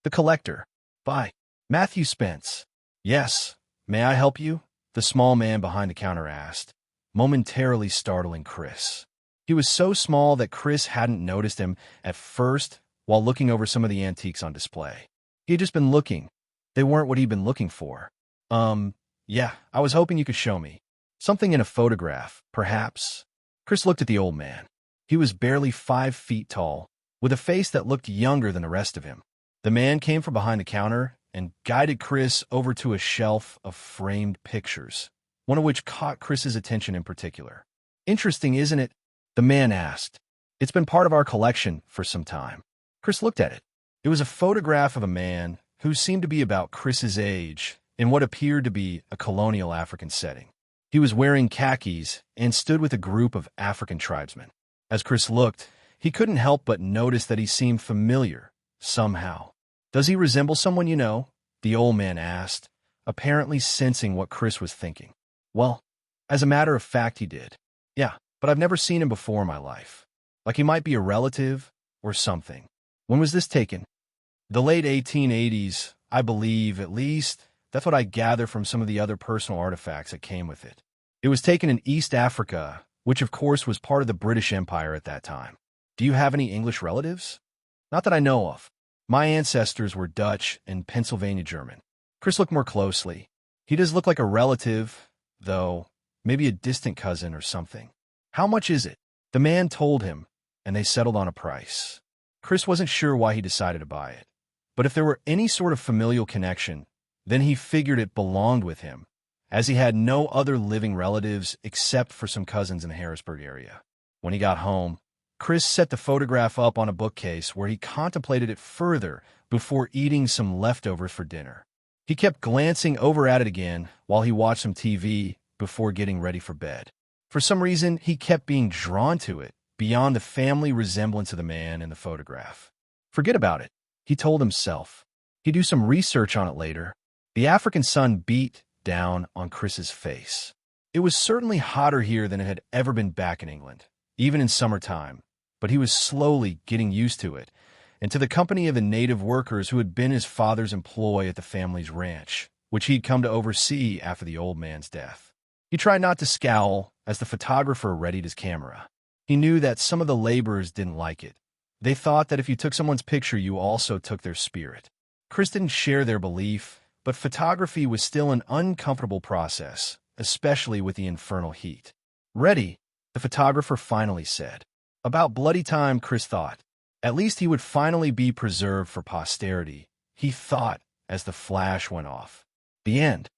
The Collector, by Matthew Spence. Yes, may I help you? The small man behind the counter asked, momentarily startling Chris. He was so small that Chris hadn't noticed him at first while looking over some of the antiques on display. He had just been looking. They weren't what he'd been looking for. Yeah, I was hoping you could show me. Something in a photograph, perhaps. Chris looked at the old man. He was barely 5 feet tall, with a face that looked younger than the rest of him. The man came from behind the counter and guided Chris over to a shelf of framed pictures, one of which caught Chris's attention in particular. Interesting, isn't it? The man asked. It's been part of our collection for some time. Chris looked at it. It was a photograph of a man who seemed to be about Chris's age in what appeared to be a colonial African setting. He was wearing khakis and stood with a group of African tribesmen. As Chris looked, he couldn't help but notice that he seemed familiar, somehow. Does he resemble someone you know? The old man asked, apparently sensing what Chris was thinking. Well, as a matter of fact, he did. Yeah, but I've never seen him before in my life. Like he might be a relative or something. When was this taken? The late 1880s, I believe, at least. That's what I gather from some of the other personal artifacts that came with it. It was taken in East Africa, which of course was part of the British Empire at that time. Do you have any English relatives? Not that I know of. My ancestors were Dutch and Pennsylvania German. Chris looked more closely. He does look like a relative, though, maybe a distant cousin or something. How much is it? The man told him, and they settled on a price. Chris wasn't sure why he decided to buy it, but if there were any sort of familial connection, then he figured it belonged with him, as he had no other living relatives except for some cousins in the Harrisburg area. When he got home, Chris set the photograph up on a bookcase where he contemplated it further before eating some leftovers for dinner. He kept glancing over at it again while he watched some TV before getting ready for bed. For some reason, he kept being drawn to it beyond the family resemblance of the man in the photograph. Forget about it, he told himself. He'd do some research on it later. The African sun beat down on Chris's face. It was certainly hotter here than it had ever been back in England, even in summertime, but he was slowly getting used to it, and to the company of the native workers who had been his father's employ at the family's ranch, which he'd come to oversee after the old man's death. He tried not to scowl as the photographer readied his camera. He knew that some of the laborers didn't like it. They thought that if you took someone's picture, you also took their spirit. Chris didn't share their belief, but photography was still an uncomfortable process, especially with the infernal heat. Ready, the photographer finally said. About bloody time, Chris thought. At least he would finally be preserved for posterity, he thought as the flash went off. The end.